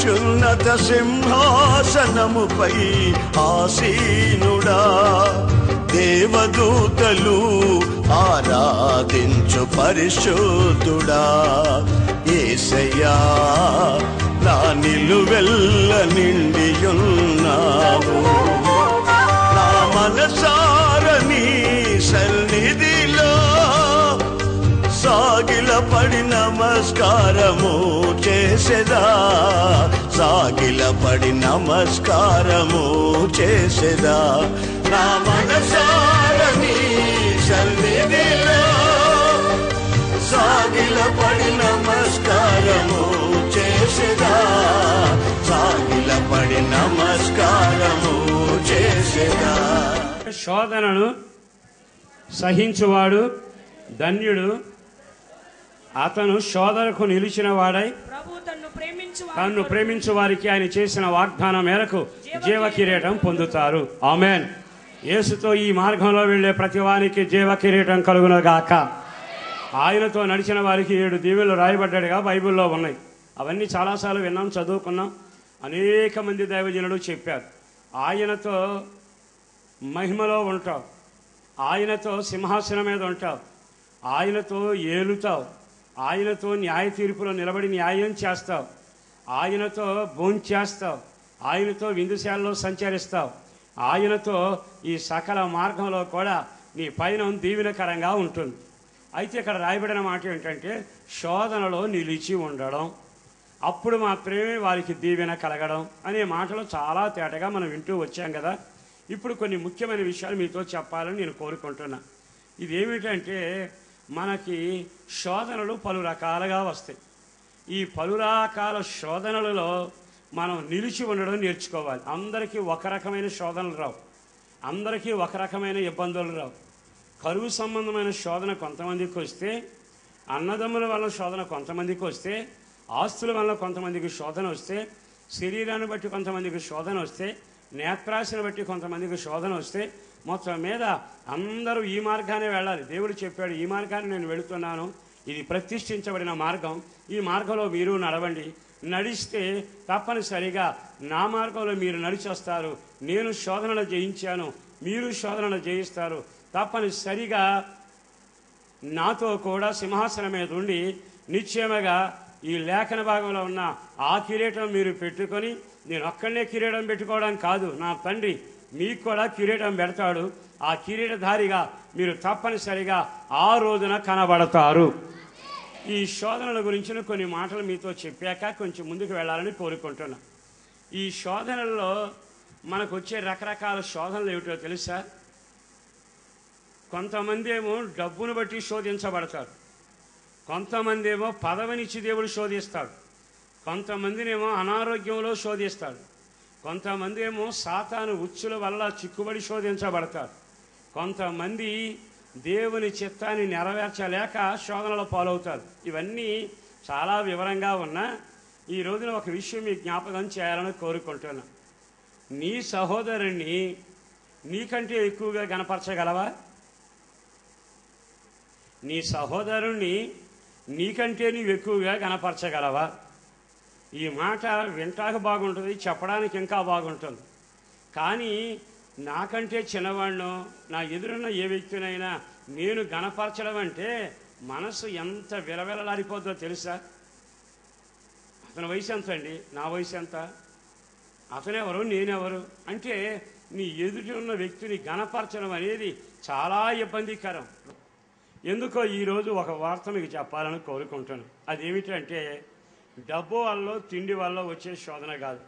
అత్యున్నత సింహాసనముపై ఆసీనుడా, దేవదూతలు ఆరాధించు పరిశుద్ధుడా. యేసయ్యా నా నిలువెల్ల నిండియున్నావు, నా మనసార నీ సన్నిధిలో సాగిలపడి నమస్కారము చేసెదా, సాగిలపడి నమస్కారము చేసెదా. నా మనసార నీ సన్నిధిలో సాగిలపడి నమస్కారము చేసెదా, సాగిలపడి నమస్కారము చేసెదా. శోధనను సహించువాడు ధన్యుడు, అతను శోధనకు నిలిచిన వాడై తన్ను ప్రేమించు వారికి ఆయన చేసిన వాగ్దానం మేరకు జీవ కిరీటం పొందుతారు. ఆమేన్. యేసుతో ఈ మార్గంలో వెళ్ళే ప్రతి వారికి జీవ కిరీటం కలుగునుగాక. ఆయనతో నడిచిన వారికి 7 దీవెనలు రాయబడ్డాడుగా బైబిల్లో ఉన్నాయి. అవన్నీ చాలాసార్లు విన్నాం, చదువుకున్నాం. అనేక మంది దైవజనులు చెప్పారు. ఆయనతో మహిమలో ఉంటావు, ఆయనతో సింహాసనం మీద ఉంటావు, ఆయనతో ఏలుతావు, ఆయనతో న్యాయ తీర్పులో నిలబడి న్యాయం చేస్తావు, ఆయనతో భోంచేస్తావు, ఆయనతో విందుశాలలో సంచరిస్తావు, ఆయనతో ఈ సకల మార్గంలో కూడా నీ పైన దీవెనకరంగా ఉంటుంది. అయితే ఇక్కడ రాయబడిన మాట ఏంటంటే శోధనలో నిలిచి ఉండడం, అప్పుడు మాత్రమే వారికి దీవెన కలగడం అనే మాటలు చాలా తేటగా మనం వింటూ వచ్చాం కదా. ఇప్పుడు కొన్ని ముఖ్యమైన విషయాలు మీతో చెప్పాలని నేను కోరుకుంటున్నా. ఇదేమిటంటే మనకి శోధనలు పలు రకాలుగా వస్తాయి. ఈ పలు రకాల శోధనలలో మనం నిలిచి ఉండడం నేర్చుకోవాలి. అందరికీ ఒక రకమైన శోధనలు రావు, అందరికీ ఒక రకమైన ఇబ్బందులు రావు. కరువు సంబంధమైన శోధన కొంతమందికి వస్తే, అన్నదమ్ముల వల్ల శోధన కొంతమందికి వస్తే, ఆస్తుల వల్ల కొంతమందికి శోధన వస్తే, శరీరాన్ని బట్టి కొంతమందికి శోధన వస్తే, నేత్రాశను బట్టి కొంతమందికి శోధన వస్తే, మొత్తం మీద అందరూ ఈ మార్గానే వెళ్ళాలి. దేవుడు చెప్పాడు, ఈ మార్గాన్ని నేను వెళుతున్నాను, ఇది ప్రతిష్ఠించబడిన మార్గం, ఈ మార్గంలో మీరు నడవండి. నడిస్తే తప్పనిసరిగా నా మార్గంలో మీరు నడిచొస్తారు. నేను శోధనలు జయించాను, మీరు శోధనలు జయిస్తారు. తప్పనిసరిగా నాతో కూడా సింహాసనం మీద ఉండి నిశ్చయముగా ఈ లేఖన భాగంలో ఉన్న ఆ కిరీటం మీరు పెట్టుకొని, నేను ఒక్కడనే కిరీటం పెట్టుకోవడం కాదు, నా తండ్రి మీకు కూడా కిరీటం పెడతాడు. ఆ కిరీటధారిగా మీరు తప్పనిసరిగా ఆ రోజున కనబడతారు. ఈ శోధనల గురించిన కొన్ని మాటలు మీతో చెప్పాక కొంచెం ముందుకు వెళ్ళాలని కోరుకుంటున్నా. ఈ శోధనల్లో మనకు వచ్చే రకరకాల శోధనలు ఏమిటో తెలుసా? కొంతమంది ఏమో డబ్బును బట్టి శోధించబడతారు, కొంతమంది ఏమో పదవినిచ్చి దేవుడు శోధిస్తాడు, కొంతమందినేమో అనారోగ్యంలో శోధిస్తాడు, కొంతమంది ఏమో సాతాను ఉచ్చుల వల్ల చిక్కుబడి శోధించబడతారు, కొంతమంది దేవుని చిత్తాన్ని నెరవేర్చలేక శోధనలో పాలవుతారు. ఇవన్నీ చాలా వివరంగా ఉన్నా ఈ రోజున ఒక విషయం మీకు జ్ఞాపకం చేయాలని కోరుకుంటున్నా. నీ సహోదరుణ్ణి నీకంటే ఎక్కువగా గణపరచగలవా? నీ సహోదరుణ్ణి నీకంటే నీవు ఎక్కువగా గణపరచగలవా? ఈ మాట వింటాక బాగుంటుంది, చెప్పడానికి ఇంకా బాగుంటుంది. కానీ నాకంటే చిన్నవాడినో నా ఎదురున్న ఏ వ్యక్తినైనా నేను గణపరచడం అంటే మనసు ఎంత విలవిలలాడిపోతుందో తెలుసా? అతని వయసు ఎంత అండి, నా వయసు ఎంత, అతనెవరు నేనెవరు అంటే నీ ఎదుటి ఉన్న వ్యక్తిని గణపరచడం అనేది చాలా ఇబ్బందికరం. ఎందుకో ఈరోజు ఒక వార్త మీకు చెప్పాలని కోరుకుంటాను. అదేమిటంటే డబ్బు వల్ల తిండి వల్ల వచ్చే శోధన కాదు.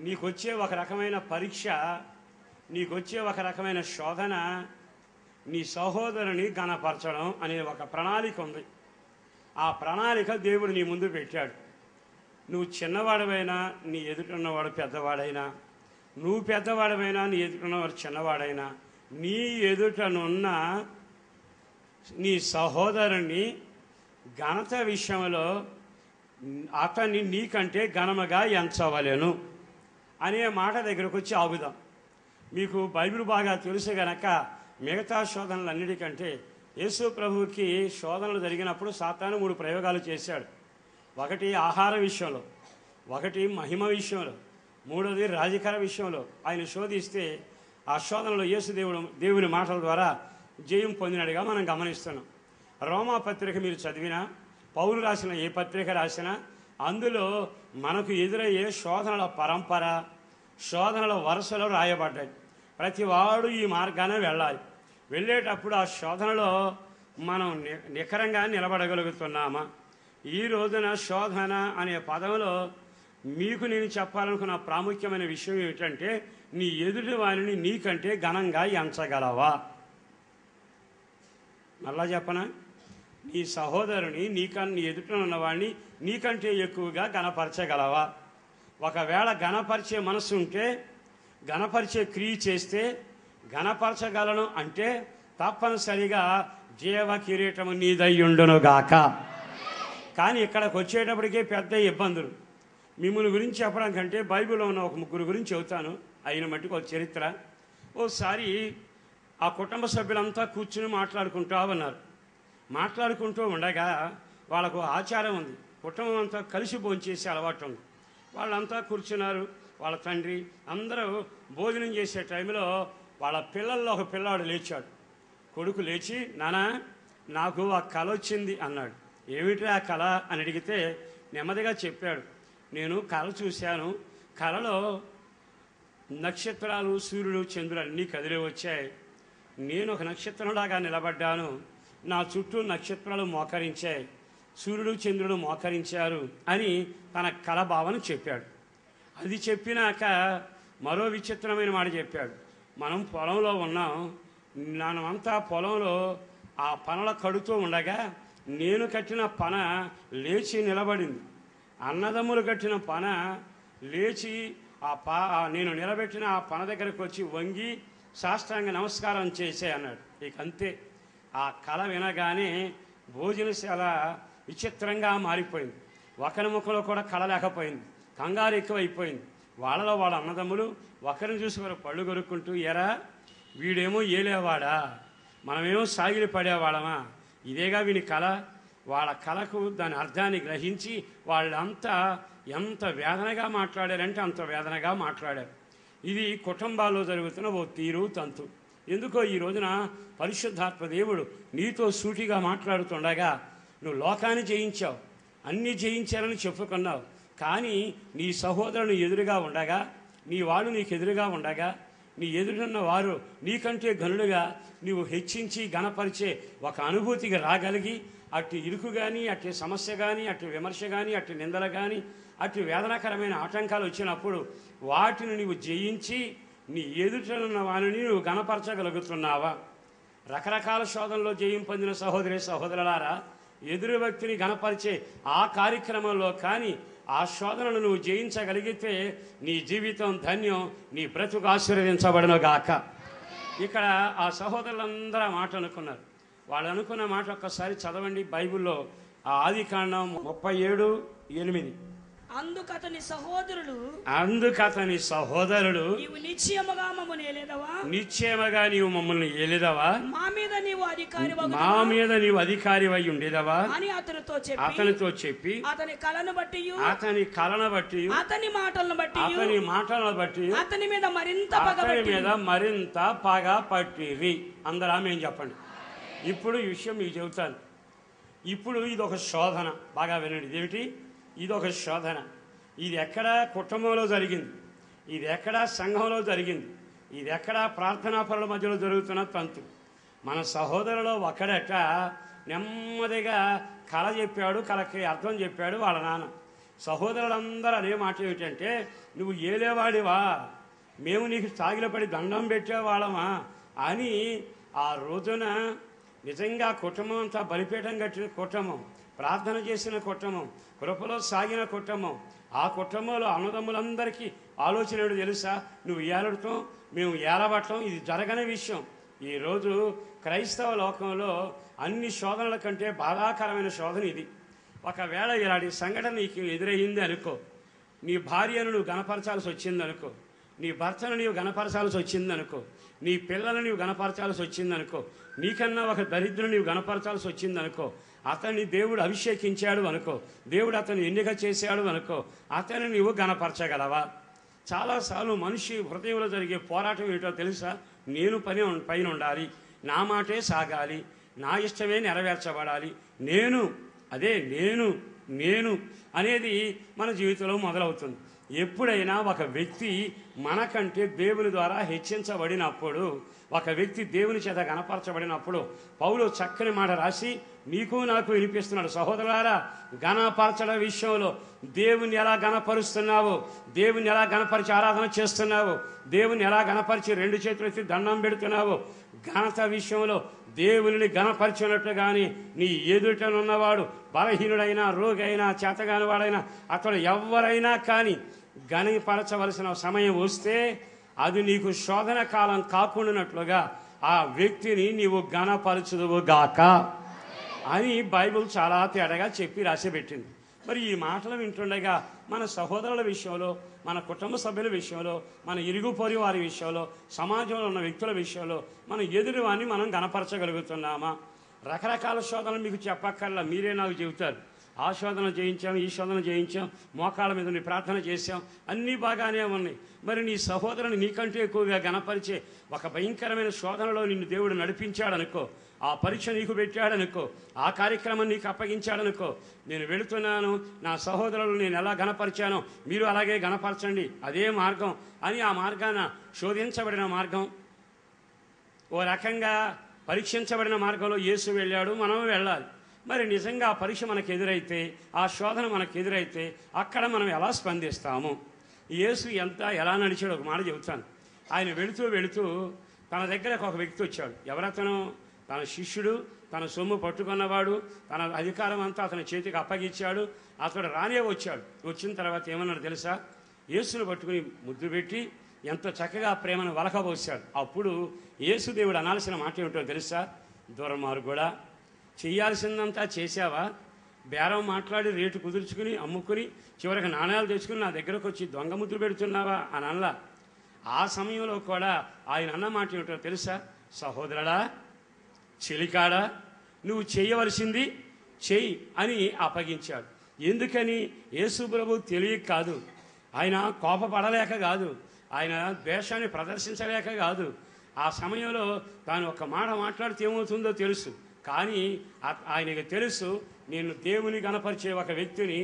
నీకొచ్చే ఒక రకమైన పరీక్ష, నీకొచ్చే ఒక రకమైన శోధన నీ సహోదరుని గణపరచడం అనే ఒక ప్రణాళిక ఉంది. ఆ ప్రణాళిక దేవుడు నీ ముందు పెట్టాడు. నువ్వు చిన్నవాడవైనా నీ ఎదుటిన్నవాడు పెద్దవాడైనా, నువ్వు పెద్దవాడమైనా నీ ఎదుటిన్నవాడు చిన్నవాడైనా, నీ ఎదుటనున్న నీ సహోదరుని ఘనత విషయంలో అతన్ని నీకంటే ఘనముగా ఎంచవలెను అనే మాట దగ్గరకు వచ్చి ఆగుదాం. మీకు బైబిల్ బాగా తెలుసు గనక మిగతా శోధనలన్నిటికంటే యేసు ప్రభువుకి శోధనలు జరిగినప్పుడు సాతాను 3 ప్రయోగాలు చేశాడు. ఒకటి ఆహార విషయంలో, ఒకటి మహిమ విషయంలో, మూడోది రాజకీయ విషయంలో ఆయన శోధిస్తే ఆ శోధనలో యేసు దేవుని మాటల ద్వారా జయం పొందినట్టుగా మనం గమనిస్తున్నాం. రోమా పత్రిక మీరు చదివినా, పౌలు రాసిన ఏ పత్రిక రాసినా అందులో మనకు ఎదురయ్యే శోధనల పరంపర, శోధనల వరుసలో రాయబడ్డాయి. ప్రతి వాడు ఈ మార్గానే వెళ్ళాలి. వెళ్ళేటప్పుడు ఆ శోధనలో మనం నికరంగా నిలబడగలుగుతున్నామా? ఈ రోజున శోధన అనే పదంలో మీకు నేను చెప్పాలనుకున్న ప్రాముఖ్యమైన విషయం ఏమిటంటే, నీ ఎదుటి వారిని నీకంటే ఘనంగా ఎంచగలవా? మళ్ళా చెప్పనా? నీ సహోదరుని నీ ఎదుట ఉన్నవాడిని నీకంటే ఎక్కువగా ఘనపరచగలవా? ఒకవేళ ఘనపరిచే మనసు ఉంటే, ఘనపరిచే క్రియ చేస్తే, ఘనపరచగలను అంటే తప్పనిసరిగా జీవ కిరీటము నీదయ్యుండునుగాక. కానీ ఇక్కడికి వచ్చేటప్పటికే పెద్ద ఇబ్బందులు. మిమ్మల్ని గురించి చెప్పడం కంటే బైబిల్లో ఉన్న ఒక ముగ్గురు గురించి చెబుతాను. అయిన మట్టుకు ఒక చరిత్ర. ఓసారి ఆ కుటుంబ సభ్యులంతా కూర్చుని మాట్లాడుకుంటూ ఉన్నారు. మాట్లాడుకుంటూ ఉండగా వాళ్ళకు ఆచారం ఉంది, కుటుంబం అంతా కలిసి భోంచేసే అలవాటు ఉంది. వాళ్ళంతా కూర్చున్నారు. వాళ్ళ తండ్రి అందరూ భోజనం చేసే టైంలో వాళ్ళ పిల్లల్లో ఒక పిల్లాడు లేచాడు. కొడుకు లేచి, నానా నాకు ఆ కళ వచ్చింది అన్నాడు. ఏమిటి ఆ కళ అని అడిగితే నెమ్మదిగా చెప్పాడు, నేను కళ చూశాను. కళలో నక్షత్రాలు, సూర్యుడు, చంద్రుడు అన్నీ కదిలి వచ్చాయి. నేను ఒక నక్షత్రంలాగా నిలబడ్డాను. నా చుట్టూ నక్షత్రాలు మోకరించాయి, సూర్యుడు చంద్రుడు మోకరించారు అని తన కళ భావన చెప్పాడు. అది చెప్పినాక మరో విచిత్రమైన మాట చెప్పాడు. మనం పొలంలో ఉన్నాం, మనమంతా పొలంలో ఆ పనల కడుతూ ఉండగా నేను కట్టిన పన లేచి నిలబడింది. అన్నదమ్ములు కట్టిన పన లేచి నేను నిలబెట్టిన ఆ పన దగ్గరకు వచ్చి వంగి సాష్టాంగ నమస్కారం చేసే అన్నాడు. ఇక అంతే. ఆ కళ వినగానే భోజనశాల విచిత్రంగా మారిపోయింది. ఒకరి ముఖంలో కూడా కళ లేకపోయింది, కంగారు ఎక్కువైపోయింది. వాళ్ళలో వాళ్ళ అన్నదమ్ములు ఒకరిని చూసి వారు పళ్ళు కొరుక్కుంటూ, ఎరా వీడేమో ఏలేవాడా, మనమేమో సాగిలి పడేవాళ్ళమా, ఇదేగా వీని కళ. వాళ్ళ కళకు దాని అర్థాన్ని గ్రహించి వాళ్ళంతా ఎంత వేదనగా మాట్లాడారంటే అంత వేదనగా మాట్లాడారు. ఇది కుటుంబాల్లో జరుగుతున్న ఓ తీరు తంతు. ఎందుకో ఈ రోజున పరిశుద్ధాత్మ దేవుడు నీతో సూటిగా మాట్లాడుతుండగా, నువ్వు లోకాన్ని జయించావు, అన్నీ జయించారని చెప్పుకున్నావు. కానీ నీ సహోదరుని ఎదురుగా ఉండగా, నీ వాడు నీకు ఎదురుగా ఉండగా, నీ ఎదురున్న వారు నీకంటే గనులుగా నీవు హెచ్చించి గణపరిచే ఒక అనుభూతికి రాగలిగి, అటు ఇరుకు కానీ, అటు సమస్య కానీ, అటు విమర్శ కానీ, అటు నిందలు కానీ, అటు వేదనాకరమైన ఆటంకాలు వచ్చినప్పుడు వాటిని నీవు జయించి నీ ఎదుటనున్న వారిని నువ్వు గణపరచగలుగుతున్నావా? రకరకాల శోధనలో జయం పొందిన సహోదరులారా, ఎదురు వ్యక్తిని గణపరిచే ఆ కార్యక్రమంలో కానీ ఆ శోధనను నువ్వు జయించగలిగితే నీ జీవితం ధన్యం, నీ బ్రతుకు ఆశీర్వదించబడును గాక. ఇక్కడ ఆ సహోదరులందరూ మాట అనుకున్నారు. వాళ్ళు అనుకున్న మాట ఒక్కసారి చదవండి బైబిల్లో. ఆ ఆదికాండం 37:8. అందుకతని సహోదరులు నీవు నిశ్చయముగా నీవు మమ్మల్ని ఏలేదవా, మా మీద నీవు అధికారివై ఉండేదవా అని అతనితో చెప్పి అతని కళను బట్టి అతని మాటలను బట్టి అతని మీద మరింత పగ పట్టిరి. అందరా మేము చెప్పండి. ఇప్పుడు ఈ విషయం మీకు చెబుతాను. ఇప్పుడు ఇది ఒక శోధన, బాగా వినండి. ఇదేమిటి? ఇది ఒక శోధన. ఇది ఎక్కడ కుటుంబంలో జరిగింది, ఇది ఎక్కడ సంఘంలో జరిగింది, ఇది ఎక్కడ ప్రార్థనాపరుల మధ్యలో జరుగుతున్న తంతు. మన సహోదరులో ఒకడట నెమ్మదిగా కళ చెప్పాడు, కళకి అర్థం చెప్పాడు వాళ్ళ నాన్న. సహోదరులందరూ అనే మాట ఏమిటంటే, నువ్వు ఏలేవాడివా, మేము నీకు సాగిలపడి దండం పెట్టేవాళ్ళమా అని. ఆ రోజున నిజంగా కుటుంబం అంతా బలిపీఠం కట్టిన కుటుంబం, ప్రార్థన చేసిన కుటుంబం, కృపలో సాగిన కుటుంబం. ఆ కుటుంబంలో అన్నదమ్ములందరికీ ఆలోచన ఏమిటో తెలుసా? నువ్వు ఏలడటం, మేము ఏలబట్టం ఇది జరగని విషయం. ఈరోజు క్రైస్తవ లోకంలో అన్ని శోధనల కంటే బాధాకరమైన శోధన ఇది. ఒకవేళ ఇలాంటి సంఘటన నీకు ఎదురయ్యింది అనుకో, నీ భార్యను నువ్వు గణపరచాల్సి వచ్చిందనుకో, నీ భర్తను నీవు గణపరచాల్సి వచ్చిందనుకో, నీ పిల్లలను నీవు గణపరచాల్సి వచ్చిందనుకో, నీకన్నా ఒక దరిద్రుని నీవు గణపరచాల్సి వచ్చిందనుకో, అతన్ని దేవుడు అభిషేకించాడు అనుకో, దేవుడు అతన్ని ఎన్నిక చేశాడు అనుకో, అతన్ని నీవు గణపరచగలవా? చాలాసార్లు మనిషి హృదయంలో జరిగే పోరాటం ఏంటో తెలుసా? నేను పైన ఉండాలి, నా మాటే సాగాలి, నా ఇష్టమే నెరవేర్చబడాలి, నేను అనేది మన జీవితంలో మొదలవుతుంది. ఎప్పుడైనా ఒక వ్యక్తి మనకంటే దేవుని ద్వారా హెచ్చించబడినప్పుడు, ఒక వ్యక్తి దేవుని చేత గణపరచబడినప్పుడు పౌలు చక్కని మాట రాసి నీకు నాకు వినిపిస్తున్నాడు. సహోదరులారా, గణపరచడం విషయంలో దేవుని ఎలా గణపరుస్తున్నావు, దేవుని ఎలా గణపరిచి ఆరాధన చేస్తున్నావు, దేవుని ఎలా గణపరిచి 2 చేతులు ఎత్తి దండం పెడుతున్నావు, ఘనత విషయంలో దేవుని గణపరిచినట్లు కానీ నీ ఎదుటనున్నవాడు బలహీనుడైనా, రోగి అయినా, చేతగాని వాడైనా, అతడు ఎవరైనా కానీ గణపరచవలసిన సమయం వస్తే అది నీకు శోధన కాలం కాకుండానట్లుగా ఆ వ్యక్తిని నీవు గణపరచుదువుగాక అని బైబిల్ చాలా తేడాగా చెప్పి రాసిపెట్టింది. మరి ఈ మాటలు వింటుండగా మన సహోదరుల విషయంలో, మన కుటుంబ సభ్యుల విషయంలో, మన ఇరుగు పొరుగు వారి విషయంలో, సమాజంలో ఉన్న వ్యక్తుల విషయంలో మన ఎదురువాన్ని మనం గణపరచగలుగుతున్నామా? రకరకాల శోధనలు మీకు చెప్పక్కర్లా, మీరే నాకు చెబుతారు. ఆ శోధన చేయించాం, ఈ శోధన చేయించాం, మోకాళ్ళ మీద నీ ప్రార్థన చేశాం, అన్నీ బాగానే ఉన్నాయి. మరి నీ సహోదరుని నీకంటే ఎక్కువగా గణపరిచే ఒక భయంకరమైన శోధనలో నిన్ను దేవుడు నడిపించాడనుకో, ఆ పరీక్ష నీకు పెట్టాడనుకో, ఆ కార్యక్రమం నీకు అప్పగించాడనుకో, నేను వెళుతున్నాను, నా సహోదరులు నేను ఎలా గణపరిచానో మీరు అలాగే గణపరచండి, అదే మార్గం అని ఆ మార్గాన శోధించబడిన మార్గం, ఓ రకంగా పరీక్షించబడిన మార్గంలో యేసు వెళ్ళాడు, మనం వెళ్ళాలి. మరి నిజంగా ఆ పరీక్ష మనకు ఎదురైతే, ఆ శోధన మనకు ఎదురైతే అక్కడ మనం ఎలా స్పందిస్తాము? యేసు ఎలా నడిచాడు ఒక మాట చెబుతాను. ఆయన వెళుతూ తన దగ్గరకు ఒక వ్యక్తి వచ్చాడు. ఎవరతను? తన శిష్యుడు, తన సొమ్ము పట్టుకున్నవాడు, తన అధికారం అంతా అతని చేతికి అప్పగించాడు. అతడు రానే వచ్చాడు. వచ్చిన తర్వాత ఏమన్నాడు తెలుసా? యేసును పట్టుకుని ముద్దు పెట్టి ఎంత చక్కగా ప్రేమను వలకబోసాడు. అప్పుడు యేసుదేవుడు అనాల్సిన మాట ఏమిటో తెలుసా? దుర్మార్గుడా, చేయాల్సిందంతా చేశావా? బేరం మాట్లాడి రేటు కుదుర్చుకుని అమ్ముకుని చివరికి నాణ్యాలు తెచ్చుకుని నా దగ్గరకు వచ్చి దొంగ ముద్దు పెడుతున్నావా అని అనలా. ఆ సమయంలో కూడా ఆయన అన్న మాట ఏమిటో తెలుసా? సహోదరుడా, చెలికాడా, నువ్వు చేయవలసింది చెయ్యి అని అప్పగించాడు. ఎందుకని? యేసు ప్రభు తెలియక కాదు, ఆయన కోపపడలేక కాదు, ఆయన ద్వేషాన్ని ప్రదర్శించలేక కాదు. ఆ సమయంలో తాను ఒక మాట మాట్లాడితే ఏమవుతుందో తెలుసు. కానీ ఆయనకి తెలుసు, నేను దేవుని గణపరిచే ఒక వ్యక్తిని,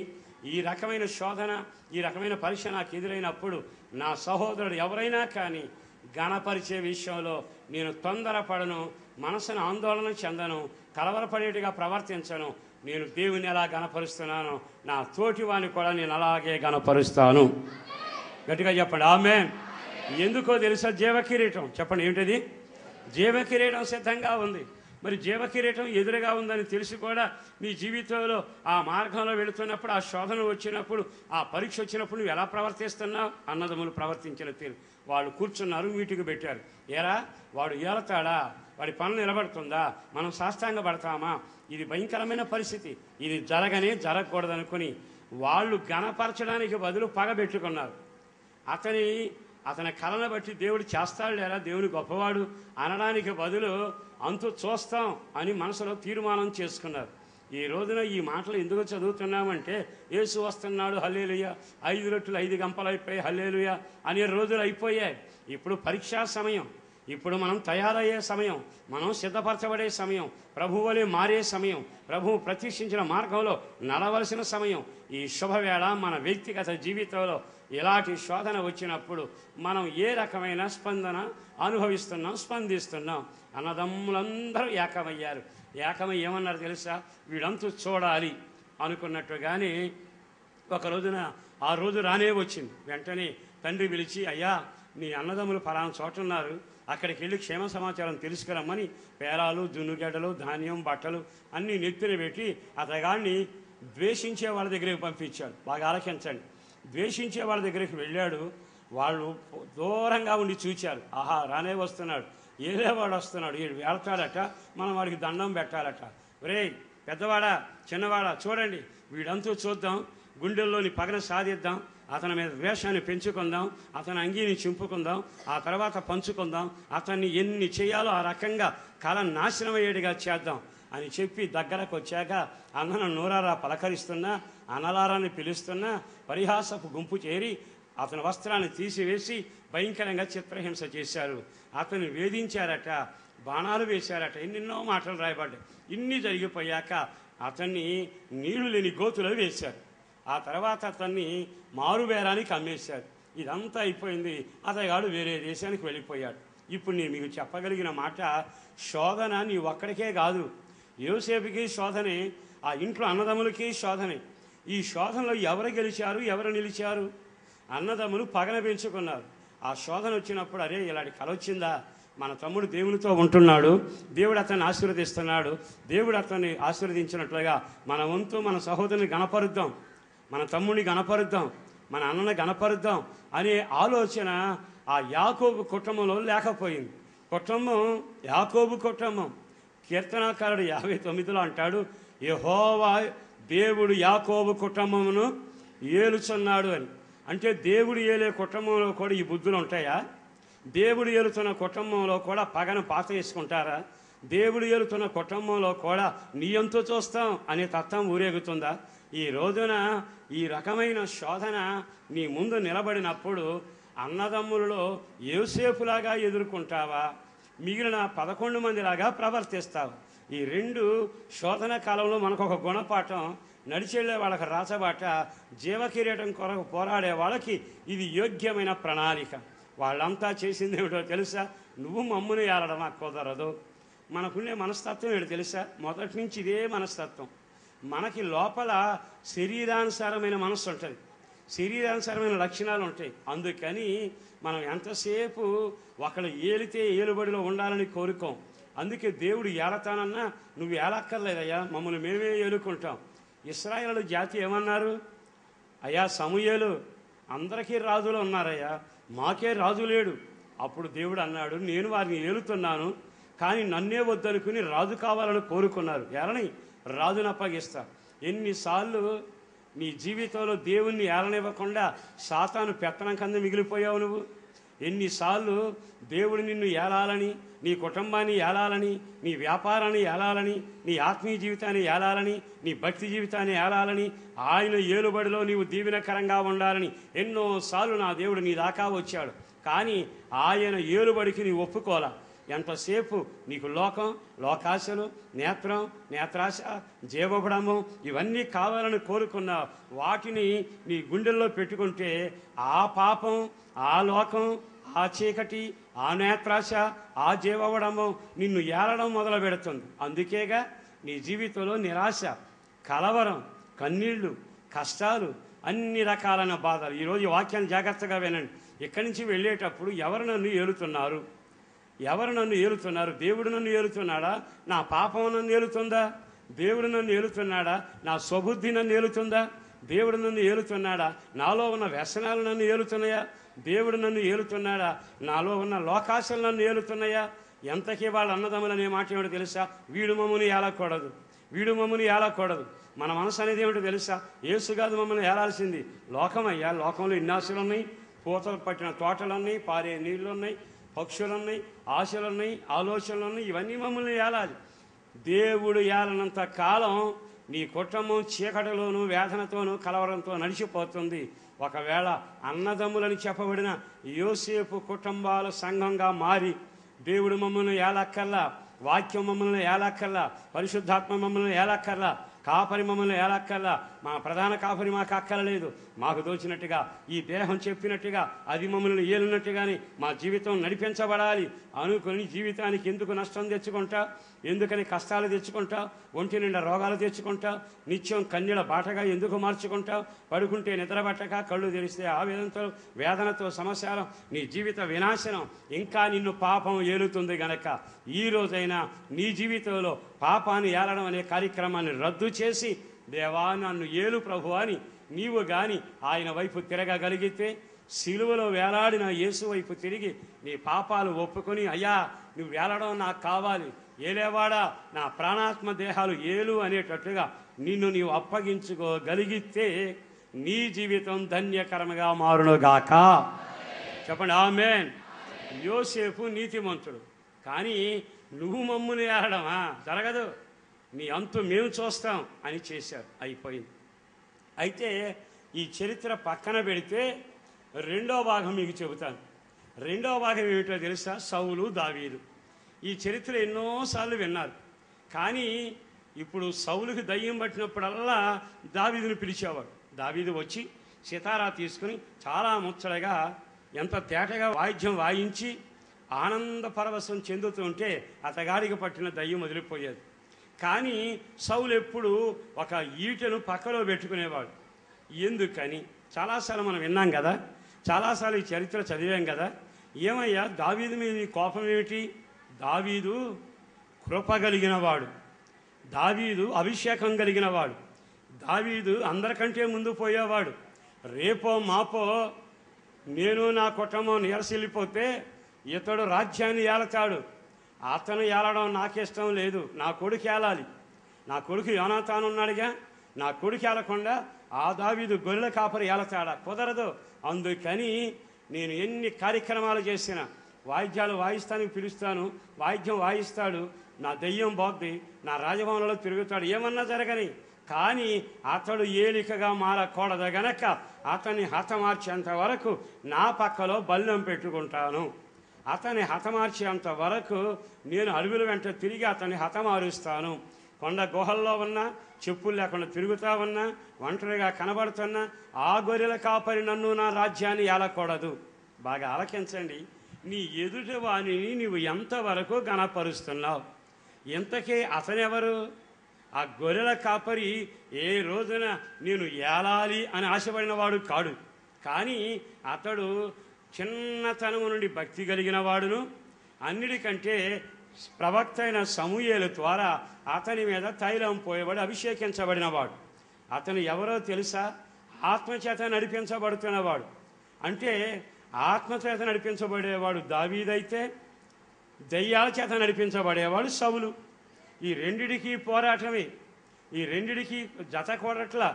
ఈ రకమైన శోధన, ఈ రకమైన పరీక్ష నాకు ఎదురైనప్పుడు నా సహోదరుడు ఎవరైనా కానీ గణపరిచే విషయంలో నేను తొందరపడను, మనసును ఆందోళన చెందను, కలవరపడేట్టుగా ప్రవర్తించను. నేను దేవుని ఎలా గణపరుస్తున్నానో నా తోటి వాడిని కూడా నేను అలాగే గణపరుస్తాను. గట్టిగా చెప్పండి ఆమేన్. ఎందుకో తెలుసా? జీవకిరీటం. చెప్పండి ఏంటది? జీవకిరీటం సిద్ధంగా ఉంది. మరి జీవకిరీటం ఎదురుగా ఉందని తెలిసి కూడా నీ జీవితంలో ఆ మార్గంలో వెళుతున్నప్పుడు, ఆ శోధన వచ్చినప్పుడు, ఆ పరీక్ష వచ్చినప్పుడు నువ్వు ఎలా ప్రవర్తిస్తున్నావు? అన్నదమ్ములు ప్రవర్తించిన తీరు. వాళ్ళు కూర్చున్నారు, మీటింగ్ పెట్టారు. ఏరా వాడు ఏలతాడా, వాడి పనులు నిలబడుతుందా, మనం సాష్టాంగ పడతామా? ఇది భయంకరమైన పరిస్థితి, ఇది జరగకూడదనుకుని వాళ్ళు గణపరచడానికి బదులు పగబెట్టుకున్నారు. అతని కళను బట్టి దేవుడు చేస్తాడు లేరా, దేవుని గొప్పవాడు అనడానికి బదులు అంతు చూస్తాం అని మనసులో తీర్మానం చేసుకున్నారు. ఈ రోజున ఈ మాటలు ఎందుకు చదువుతున్నామంటే, యేసు వస్తున్నాడు హల్లెలూయా, 5 రొట్టెలు 5 గంపలు అయిపోయాయి హల్లెలూయా అనే రోజులు అయిపోయాయి. ఇప్పుడు పరీక్షా సమయం, ఇప్పుడు మనం తయారయ్యే సమయం, మనం సిద్ధపరచబడే సమయం, ప్రభువు వలె మారే సమయం, ప్రభువు ప్రతిష్ఠించిన మార్గంలో నడవలసిన సమయం. ఈ శుభవేళ మన వ్యక్తిగత జీవితంలో ఇలాంటి శోధన వచ్చినప్పుడు మనం ఏ రకమైన స్పందన అనుభవిస్తున్నాం, స్పందిస్తున్నాం? అన్నదమ్ములందరూ ఏకమయ్యారు. ఏకమై ఏమన్నారు తెలుసా? వీడంతా చూడాలి అనుకున్నట్టుగానే ఒక రోజున ఆ రోజు రానే వచ్చింది. వెంటనే తండ్రి పిలిచి, అయ్యా నీ అన్నదమ్ములు ఫలానా చోట ఉన్నారు, అక్కడికి వెళ్ళి క్షేమ సమాచారం తెలుసుకురమ్మని పేరాలు, జున్నుగడ్డలు, ధాన్యం, బట్టలు అన్నీ నెత్తిన పెట్టి అతగాడిని ద్వేషించే వాళ్ళ దగ్గరికి పంపించాడు. బాగా ఆలకించండి. ద్వేషించే వాళ్ళ దగ్గరికి వెళ్ళాడు. వాళ్ళు దూరంగా ఉండి చూచారు. ఆహా రానే వస్తున్నాడు, ఏలేవాడు వస్తున్నాడు, వీడు వెళ్తాడట, మనం వాడికి దండం పెట్టాలట. ఒరేయ్ పెద్దవాడా చిన్నవాడా చూడండి, వీడంతా చూద్దాం, గుండెల్లోని పగన సాధిద్దాం, అతని మీద ద్వేషాన్ని పెంచుకుందాం, అతని అంగీని చింపుకుందాం, ఆ తర్వాత పంచుకుందాం, అతన్ని ఎన్ని చేయాలో ఆ రకంగా కళ నాశనమయ్యేటిగా చేద్దాం అని చెప్పి దగ్గరకు వచ్చాక అన్నను నూరారా పలకరిస్తున్నా, అనలారాన్ని పిలుస్తున్నా పరిహాసపు గుంపు చేరి అతని వస్త్రాన్ని తీసివేసి భయంకరంగా చిత్రహింస చేశారు. అతను వేధించారట, బాణాలు వేశారట, ఎన్నెన్నో మాటలు రాయబడ్డాయి. ఇన్ని జరిగిపోయాక అతన్ని నీళ్లు లేని గోతులో వేశారు. ఆ తర్వాత అతన్ని మారుబేరానికి అమ్మేశారు. ఇదంతా అయిపోయింది. అతగాడు వేరే దేశానికి వెళ్ళిపోయాడు. ఇప్పుడు నేను మీకు చెప్పగలిగిన మాట, శోధన నీ ఒక్కడికే కాదు, యోసేపుకి శోధనే, ఆ ఇంట్లో అన్నదమ్ములకి శోధనే. ఈ శోధనలో ఎవరు గెలిచారు, ఎవరు నిలిచారు? అన్నదమ్ములు పగన పెంచుకున్నారు. ఆ శోధన వచ్చినప్పుడు అరే ఇలాంటి కల వచ్చిందా, మన తమ్ముడు దేవునితో ఉంటున్నాడు, దేవుడు అతన్ని ఆశీర్వదిస్తున్నాడు, దేవుడు అతన్ని ఆశీర్వదించినట్లుగా మన వంతు మన సహోదరుని గణపరుద్దాం, మన తమ్ముడిని గణపరుద్దాం, మన అన్నని గణపరుద్దాం అనే ఆలోచన ఆ యాకోబు కుటుంబంలో లేకపోయింది. కుటుంబం యాకోబు కుటుంబం. కీర్తనాకారుడు 59లో అంటాడు, యెహోవా దేవుడు యాకోబు కుటుంబమును ఏలుచున్నాడు అని. అంటే దేవుడు ఏలే కుటుంబంలో కూడా ఈ బుద్ధులు ఉంటాయా? దేవుడు ఏలుతున్న కుటుంబంలో కూడా పగను పాత వేసుకుంటారా? దేవుడు ఏలుతున్న కుటుంబంలో కూడా నీ ఎంతో చూస్తాం అనే తత్వం ఊరేగుతుందా? ఈ రోజున ఈ రకమైన శోధన నీ ముందు నిలబడినప్పుడు అన్నదమ్ములలో యోసేపులాగా ఎదుర్కొంటావా, మిగిలిన 11 మందిలాగా ప్రవర్తిస్తావు? ఈ రెండు శోధన కాలంలో మనకు ఒక గుణపాఠం. నడిచెళ్ళే వాళ్ళకి రాచబాట, జీవకిరీటం కొరకు పోరాడే వాళ్ళకి ఇది యోగ్యమైన ప్రణాళిక. వాళ్ళంతా చేసింది ఏమిటో తెలుసా? నువ్వు మమ్ముని ఏలడం నాకు కుదరదు. మనకుండే మనస్తత్వం ఏంటో తెలుసా? మొదటి నుంచి ఇదే మనస్తత్వం. మనకి లోపల శరీరానుసారమైన మనస్సు ఉంటుంది, శరీరానుసారమైన లక్షణాలు ఉంటాయి. అందుకని మనం ఎంతసేపు ఒకళ్ళు ఏలితే ఏలుబడిలో ఉండాలని కోరుకోం. అందుకే దేవుడు ఏలతానన్నా నువ్వు ఏలక్కర్లేదయ్యా, మమ్మల్ని మేమే ఏలుకుంటాం. ఇశ్రాయేలు జాతి ఏమన్నారు? అయ్యా సమూయేలు, అందరికీ రాజులు ఉన్నారయ్యా, మాకే రాజు లేడు. అప్పుడు దేవుడు అన్నాడు, నేను వారిని ఏలుతున్నాను, కానీ నన్నే వద్దనుకుని రాజు కావాలని కోరుకున్నారు, ఎలని రాజును అప్పగిస్తా. ఎన్నిసార్లు నీ జీవితంలో దేవుణ్ణి ఏలనివ్వకుండా సాతాను పెత్తనం కింద మిగిలిపోయావు నువ్వు? ఎన్నిసార్లు దేవుడు నిన్ను ఏలాలని, నీ కుటుంబాన్ని ఏలాలని, నీ వ్యాపారాన్ని ఏలాలని, నీ ఆత్మీయ జీవితాన్ని ఏలాలని, నీ భక్తి జీవితాన్ని ఏలాలని, ఆయన ఏలుబడిలో నీవు దీవెనకరంగా ఉండాలని ఎన్నోసార్లు నా దేవుడు నీ దాకా వచ్చాడు. కానీ ఆయన ఏలుబడికి నీ ఒప్పుకోలా. ఎంతసేపు నీకు లోకం, లోకాశలు, నేత్రం, నేత్రాశ, జీవభ్రమం ఇవన్నీ కావాలని కోరుకున్నావు. వాటిని నీ గుండెల్లో పెట్టుకుంటే ఆ పాపం, ఆ లోకం, ఆ చీకటి, ఆ నేత్రాశ, ఆ జీవవడమం నిన్ను ఏలడం మొదలు పెడుతుంది. అందుకేగా నీ జీవితంలో నిరాశ, కలవరం, కన్నీళ్లు, కష్టాలు, అన్ని రకాలైన బాధలు. ఈరోజు వాక్యాన్ని జాగ్రత్తగా వినండి. ఇక్కడి నుంచి వెళ్ళేటప్పుడు ఎవరు నన్ను ఏలుతున్నారు, ఎవరు నన్ను ఏలుతున్నారు? దేవుడు నన్ను ఏలుతున్నాడా? నా పాపం నన్ను ఏలుతుందా? దేవుడు నన్ను ఏలుతున్నాడా? నా స్వబుద్ధి నన్ను ఏలుతుందా? దేవుడు నన్ను ఏలుతున్నాడా? నాలో ఉన్న వ్యసనాలు నన్ను ఏలుతున్నాయా? దేవుడు నన్ను ఏలుతున్నాడా? నాలో ఉన్న లోకాశలు నన్ను ఏలుతున్నాయా? ఎంతకీ వాళ్ళ అన్నదమ్ములు అనే మాట ఏమిటో తెలుసా? వీడు మమ్మల్ని ఏలకూడదు, వీడు మమ్మల్ని ఏలకూడదు. మన మనసు అనేది ఏమిటో తెలుసా? యేసు కాదు మమ్మల్ని ఏలాల్సింది, లోకమయ్యా. లోకంలో ఇన్ని ఆశలు ఉన్నాయి, పూతలు పట్టిన తోటలు ఉన్నాయి, పారే నీళ్లు ఉన్నాయి, పక్షులు ఉన్నాయి, ఆశలు ఉన్నాయి, ఆలోచనలు ఉన్నాయి. ఇవన్నీ మమ్మల్ని ఏలాలి. దేవుడు ఏలనంత కాలం నీ కుటుంబం చీకటిలోనూ వేదనతోనూ కలవరంతో నడిచిపోతుంది. ఒకవేళ అన్నదమ్ములని చెప్పబడిన యోసేపు కుటుంబాల సంఘంగా మారి దేవుడు మమ్మల్ని ఏలక్కర్లా, వాక్యం మమ్మల్ని ఏలక్కర్లా, పరిశుద్ధాత్మ మమ్మల్ని ఏలక్కర్లా, కాపరి మమ్మల్ని ఏలక్కర్లా, మా ప్రధాన కాపరి మాకు అక్కర్లేదు, మాకు దోచినట్టుగా ఈ దేహం చెప్పినట్టుగా అది మమ్మల్ని ఏలినట్టుగానే మా జీవితం నడిపించబడాలి అనుకుని జీవితానికి ఎందుకు నష్టం తెచ్చుకుంటా, ఎందుకని కష్టాలు తెచ్చుకుంటా, ఒంటి నిండా రోగాలు తెచ్చుకుంటా, నిత్యం కన్నీళ్ళ బాటగా ఎందుకు మార్చుకుంటా, పడుకుంటే నిద్రపట్టక, కళ్ళు తెరిస్తే ఆవేదనతో వేదనతో సమస్యలు, నీ జీవిత వినాశనం. ఇంకా నిన్ను పాపం ఏలుతుంది గనక ఈ రోజైనా నీ జీవితంలో పాపాన్ని ఏలడం అనే కార్యక్రమాన్ని రద్దు చేసి, దేవా నన్ను ఏలు ప్రభు అని నీవు గాని ఆయన వైపు తిరగగలిగితే, సిలువలో వేలాడిన యేసు వైపు తిరిగి నీ పాపాలు ఒప్పుకొని, అయ్యా నువ్వు వేలడం నాకు కావాలి, ఏలేవాడా నా ప్రాణాత్మ దేహాలు ఏలు అనేటట్టుగా నిన్ను నీవు అప్పగించుకోగలిగితే నీ జీవితం ధన్యకరంగా మారునుగాక. చెప్పండి ఆమేన్. యోసేపు నీతిమంతుడు, కానీ నువ్వు మమ్ముని ఏలడమా? జరగదు. నీ అంతు మేము చూస్తాం అని చేశారు. అయిపోయింది. అయితే ఈ చరిత్ర పక్కన పెడితే రెండో భాగం మీకు చెబుతాను. రెండో భాగం ఏమిటో తెలుసా? సౌలు దావీదు. ఈ చరిత్ర ఎన్నోసార్లు విన్నారు. కానీ ఇప్పుడు సౌలుకి దయ్యం పట్టినప్పుడల్లా దావీదును పిలిచేవాడు. దావీదు వచ్చి సితారా తీసుకుని చాలా ముచ్చటగా ఎంత తేటగా వాయిద్యం వాయించి ఆనంద పరవశం చెందుతుంటే అతగాడికి పట్టిన దయ్యం వదిలిపోయేది. కానీ సౌలు ఎప్పుడు ఒక ఈటెను పక్కలో పెట్టుకునేవాడు. ఎందుకని చాలాసార్లు మనం విన్నాం కదా, చాలాసార్లు ఈ చరిత్ర చదివాం కదా. ఏమయ్యా దావీదు మీద నీ కోపం ఏమిటి? దావీదు కృప కలిగిన వాడు, దావీదు అభిషేకం కలిగిన వాడు, దావీదు అందరికంటే ముందు పోయేవాడు. రేపో మాపో నేను నా కుటుంబం నీరసిల్లిపోతే ఇతడు రాజ్యాన్ని ఏలతాడు. అతను ఏలడం నాకిష్టం లేదు. నా కొడుకు ఏలాలి. నా కొడుకు యోనాతాను ఉన్నాడుగా, నా కొడుకు ఏలకుండా ఆ దావీదు గొర్రెల కాపరి ఏలతాడా? కుదరదు. అందుకని నేను ఎన్ని కార్యక్రమాలు చేసినా వాయిద్యాలు వాయిస్తానికి పిలుస్తాను, వాయిద్యం వాయిస్తాడు, నా దెయ్యం పోద్ది, నా రాజభవనంలో తిరుగుతాడు, ఏమన్నా జరగని. కానీ అతడు ఏలికగా మారకూడదు గనక అతన్ని హతమార్చేంత వరకు నా పక్కలో బల్లెం పెట్టుకుంటాను. అతన్ని హతమార్చేంత వరకు నేను అడవుల వెంట తిరిగి అతన్ని హతమారుస్తాను. కొండ గుహల్లో ఉన్నా, చెప్పులు లేకుండా తిరుగుతా ఉన్నా, ఒంటరిగా కనబడుతున్నా ఆ గొర్రెల కాపరి నన్ను నా రాజ్యాన్ని ఏలకూడదు. బాగా ఆలకించండి. నీ ఎదుటి వాణిని నీవు ఎంతవరకు గణపరుస్తున్నావు? ఇంతకీ అతనెవరు? ఆ గొర్రెల కాపరి ఏ రోజున నేను ఏలాలి అని ఆశపడిన వాడు కాడు. కానీ అతడు చిన్నతనము నుండి భక్తి కలిగిన వాడును, అన్నిటికంటే ప్రవక్త అయిన సమూయేలు ద్వారా అతని మీద తైలం పోయబడి అభిషేకించబడినవాడు. అతను ఎవరో తెలుసా? ఆత్మచేత నడిపించబడుతున్నవాడు. అంటే ఆత్మచేత నడిపించబడేవాడు దావీదైతే, దయ్యాల చేత నడిపించబడేవాడు సౌలు. ఈ రెండిటికి పోరాటమే, ఈ రెండిటికి జత కూడట్లా.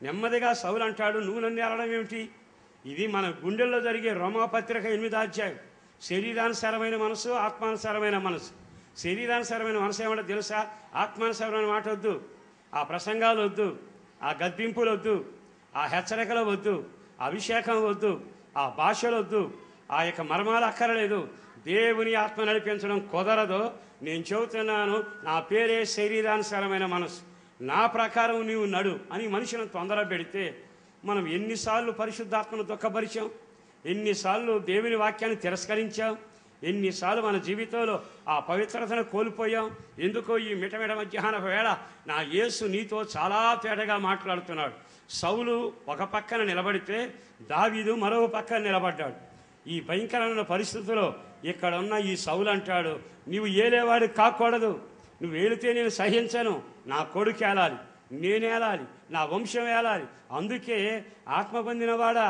నెమ్మదిగా సౌలు అంటాడు, నువ్వు నన్ను ఏలడం ఏమిటి? ఇది మన గుండెల్లో జరిగే రోమాపత్రిక 8వ అధ్యాయం. శరీరానుసారమైన మనసు, ఆత్మానుసారమైన మనసు. శరీరానుసారమైన మనసు ఏమంటే తెలుసా? ఆత్మానుసారమైన మాట వద్దు, ఆ ప్రసంగాలు వద్దు, ఆ గద్దింపులు వద్దు, ఆ హెచ్చరికలు వద్దు, అభిషేకం వద్దు, ఆ భాషలు వద్దు, ఆ యొక్క మర్మాలు అక్కరలేదు. దేవుని ఆత్మ నడిపించడం కుదరదు. నేను చెబుతున్నాను, నా పేరే శరీరానుసారమైన మనసు, నా ప్రకారం నీవు నడు అని మనిషిని తొందర పెడితే మనం ఎన్నిసార్లు పరిశుద్ధాత్మను దుఃఖపరిచాం, ఎన్నిసార్లు దేవుని వాక్యాన్ని తిరస్కరించాం, ఎన్నిసార్లు మన జీవితంలో ఆ పవిత్రతను కోల్పోయాం. ఎందుకో ఈ మిటమిట మధ్యాహ్న వేళ నా యేసు నీతో చాలా తేటగా మాట్లాడుతున్నాడు. సౌలు ఒక పక్కన నిలబడితే దావీదు మరో పక్కన నిలబడ్డాడు. ఈ భయంకరమైన పరిస్థితుల్లో ఇక్కడ ఉన్న ఈ సౌలు అంటాడు, నీవు ఏలేవాడు కాకూడదు, నువ్వు ఏలితే నేను సహించను, నా కొడుకు ఏలాలి, నేనేలాలి, నా వంశం ఏలాలి. అందుకే ఆత్మ పొందినవాడా,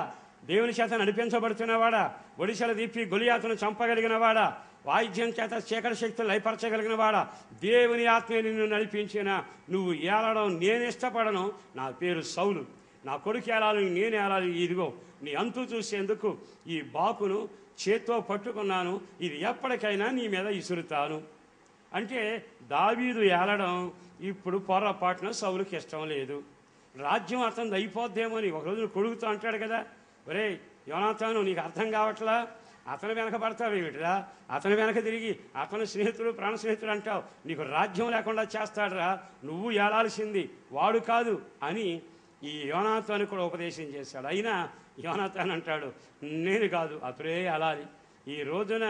దేవుని చేత నడిపించబడుతున్నవాడా, ఒడిశల దీపి గొలియాతును చంపగలిగినవాడా, వాయిద్యం చేత చీకటి శక్తులు లయపరచగలిగినవాడా, దేవుని ఆత్మే నిన్ను నడిపించిన నువ్వు ఏలడం నేను ఇష్టపడను. నా పేరు సౌలు, నా కొడుకు ఏలాలి, నేను ఏలాలి. ఇదిగో నీ అంతు చూసేందుకు ఈ బాకును చేత్తో పట్టుకున్నాను, ఇది ఎప్పటికైనా నీ మీద ఇసురుతాను. అంటే దావీదు ఏలడం ఇప్పుడు పొరపాటున సౌలుకి ఇష్టం లేదు. రాజ్యం అతను అయిపోద్దేమో అని ఒకరోజు కొడుకుతో అంటాడు కదా, ఒరే యోనాతాను నీకు అర్థం కావట్లా, అతను వెనక పడతావు ఏమిటిరా, అతను వెనక తిరిగి అతను స్నేహితుడు ప్రాణ స్నేహితుడు అంటావు, నీకు రాజ్యం లేకుండా చేస్తాడురా, నువ్వు ఏలాల్సింది వాడు కాదు అని ఈ యోనాతాను కూడా ఉపదేశం చేశాడు. అయినా యోనాతాను అంటాడు, నేను కాదు, అతడే ఏలాలి. ఈ రోజున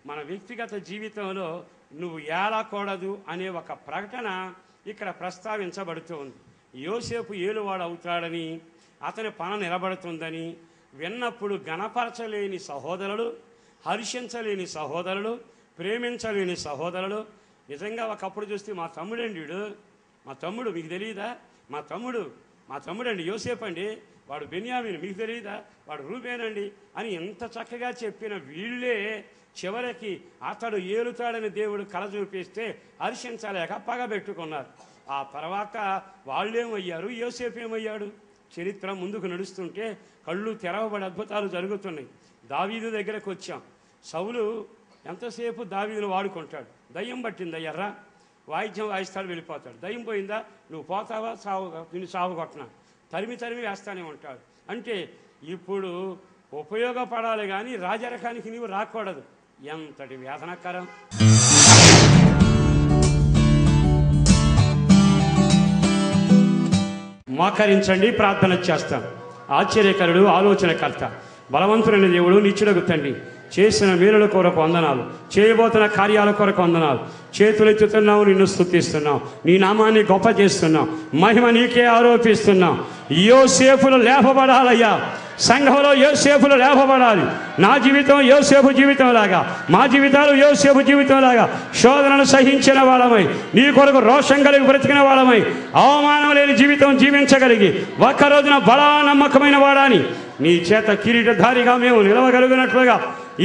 మన వ్యక్తిగత జీవితంలో నువ్వు ఏలకూడదు అనే ఒక ప్రకటన ఇక్కడ ప్రస్తావించబడుతూ ఉంది. యోసేపు ఏలువాడు అవుతాడని, అతని పన నిలబడుతుందని విన్నప్పుడు గణపరచలేని సహోదరులు, హర్షించలేని సహోదరులు, ప్రేమించలేని సహోదరులు. నిజంగా ఒకప్పుడు చూస్తే మా తమ్ముడండి వీడు, మా తమ్ముడు మీకు తెలియదా, మా తమ్ముడండి యోసేపు అండి, వాడు బెన్యామీను మీకు తెలియదా, వాడు రూబేనండి అని ఎంత చక్కగా చెప్పిన వీళ్ళే చివరికి అతడు ఏలుతాడని దేవుడు కల చూపిస్తే హర్షించలేక పగబెట్టుకున్నారు. ఆ తర్వాత వాళ్ళేమయ్యారు, యోసేపు ఏమయ్యాడు? చరిత్ర ముందుకు నడుస్తుంటే కళ్ళు తెరవబడి అద్భుతాలు జరుగుతున్నాయి. దావీదు దగ్గరకు వచ్చాం. సౌలు ఎంతసేపు దావీదును వాడుకుంటాడు. దయ్యం పట్టింది అయ్యర్రా, వాయిద్యం వాయిస్తాడు, వెళ్ళిపోతాడు. దయ్యం పోయిందా, నువ్వు పోతావా, నిన్ను సాగు కొట్టనా, తరిమి వేస్తానే ఉంటాడు. అంటే ఇప్పుడు ఉపయోగపడాలి కానీ రాజరకానికి నీవు రాకూడదు. ఎంతటి వేదనకరం. మోకరించండి, ప్రార్థన చేస్తాం. ఆశ్చర్యకరుడు, ఆలోచనకర్త, బలవంతుడైన దేవుడు, నిత్యుడగు తండ్రి, చేసిన మేలుల కొరకు వందనాలు, చేయబోతున్న కార్యాల కొరకు వందనాలు. చేతులెత్తుతున్నావు, నిన్ను స్తుతిస్తున్నాం, నీ నామాన్ని గొప్ప చేస్తున్నాం, మహిమ నీకే ఆరోపిస్తున్నాం. యోసేపులు లేపబడాలయ్యా, సంఘంలో యోసేపులు లేపబడాలి. నా జీవితం యోసేపు జీవితం లాగా, మా జీవితాలు యోసేపు జీవితం లాగా శోధనను సహించిన వాళ్ళమై, నీ కొరకు రోషం కలిగి బ్రతికిన వాళ్ళమై, అవమానం లేని జీవితం జీవించగలిగి ఒక్కరోజున బలా నమ్మకమైన వాడాని నీ చేత కిరీటధారిగా మేము నిలవగలిగినట్లుగా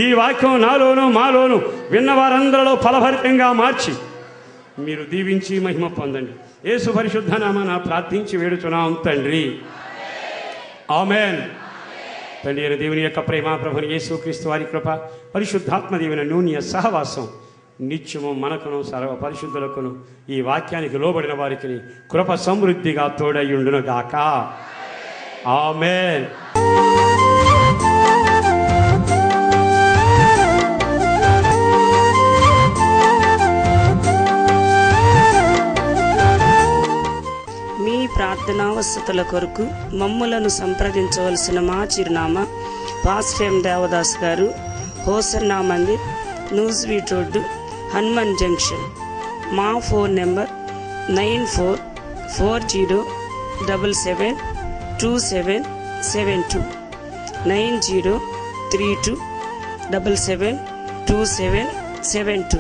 ఈ వాక్యం నాలోను మాలోను విన్న వారందరిలో ఫలభరితంగా మార్చి మీరు దీవించి మహిమ పొందండి. యేసు పరిశుద్ధ నామమున ప్రార్థించి వేడుచున్నాం తండ్రి, ఆమేన్. తండ్రి అయిన దేవుని యొక్క ప్రేమ, ప్రభుని యేసుక్రీస్తు వారి కృప, పరిశుద్ధాత్మ దేవుని అన్యోన్య సహవాసం నిత్యము మనకును సర్వ పరిశుద్ధులకును ఈ వాక్యానికి లోబడిన వారికి కృప సమృద్ధిగా తోడయ్యుండును గాక. ఆమేన్. మీ ప్రార్థనా వసతుల కొరకు మమ్ములను సంప్రదించవలసిన మా చిరునామా పాస్టర్ ఎం దేవదాస్ గారు, హోసన్నా మందిర్, న్యూస్వీట్ రోడ్డు, హనుమాన్ జంక్షన్. మా ఫోన్ నెంబర్ 9440772772 9032772772.